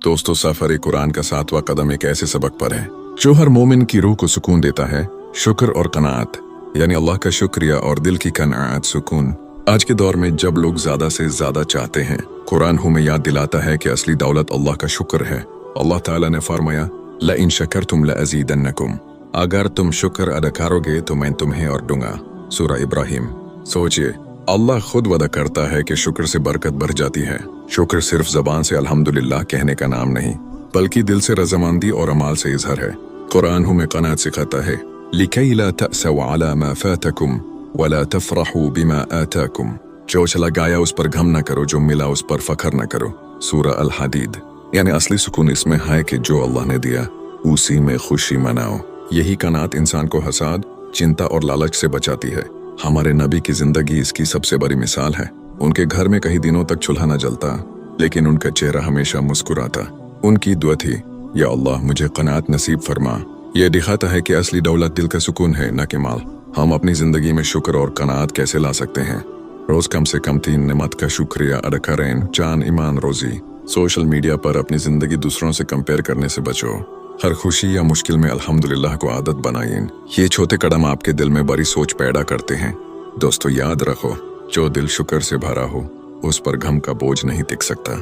दोस्तों, सफर कुरान का 7वां कदम एक ऐसे सबक पर है जो हर मोमिन की रूह को सुकून देता है। शुक्र और कनात, यानी अल्लाह का शुक्रिया और दिल की कनात सुकून। आज के दौर में जब लोग ज्यादा से ज्यादा चाहते हैं, कुरान हमें याद दिलाता है कि असली दौलत अल्लाह का शुक्र है। अल्लाह ताला ने फरमाया, लइन शकरतुम लअज़ीदन्नकुम, अगर तुम शुक्र अदा करोगे तो मैं तुम्हें और दूंगा। सूरह इब्राहिम। सोचिए, अल्लाह खुद वादा करता है कि शुक्र से बरकत बढ़ जाती है। शुक्र सिर्फ जबान से अल्हम्दुलिल्लाह कहने का नाम नहीं, बल्कि दिल से रजामंदी और अमाल से इजहार है। कुरान हमें कनात सिखाता है, लिकै ला तअसव अला मा फातकुम वला तफरहू बिमा आताकुम, जो चला गया उस पर गम न करो, जो मिला उस पर फखर न करो। सूरह अल हदीद। यानी असली सुकून इसमें है कि जो अल्लाह ने दिया उसी में खुशी मनाओ। यही कनात इंसान को हसाद, चिंता और लालच से बचाती है। हमारे नबी की जिंदगी इसकी सबसे बड़ी मिसाल है। उनके घर में कई दिनों तक चूल्हा न जलता, लेकिन उनका चेहरा हमेशा मुस्कुराता। उनकी दुआ थी, या अल्लाह मुझे कनात नसीब फरमा। यह दिखाता है कि असली दौलत दिल का सुकून है, न कि माल। हम अपनी जिंदगी में शुक्र और कनात कैसे ला सकते हैं? रोज कम से कम 3 नेमत का शुक्रिया अदा करें। जान, ईमान, रोजी। सोशल मीडिया पर अपनी जिंदगी दूसरों से कंपेयर करने से बचो। हर खुशी या मुश्किल में अल्हम्दुलिल्लाह को आदत बनाइए। ये छोटे कदम आपके दिल में बड़ी सोच पैदा करते हैं। दोस्तों, याद रखो, जो दिल शुक्र से भरा हो उस पर गम का बोझ नहीं टिक सकता।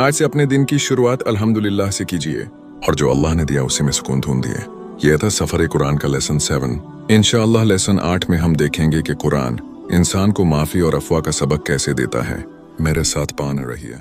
आज से अपने दिन की शुरुआत अल्हम्दुलिल्लाह से कीजिए और जो अल्लाह ने दिया उसी में सुकून ढूंढिए। यह था सफर कुरान का लेसन 7। इंशाअल्लाह लेसन 8 में हम देखेंगे कि कुरान इंसान को माफी और अफवाह का सबक कैसे देता है। मेरे साथ बने रहिए।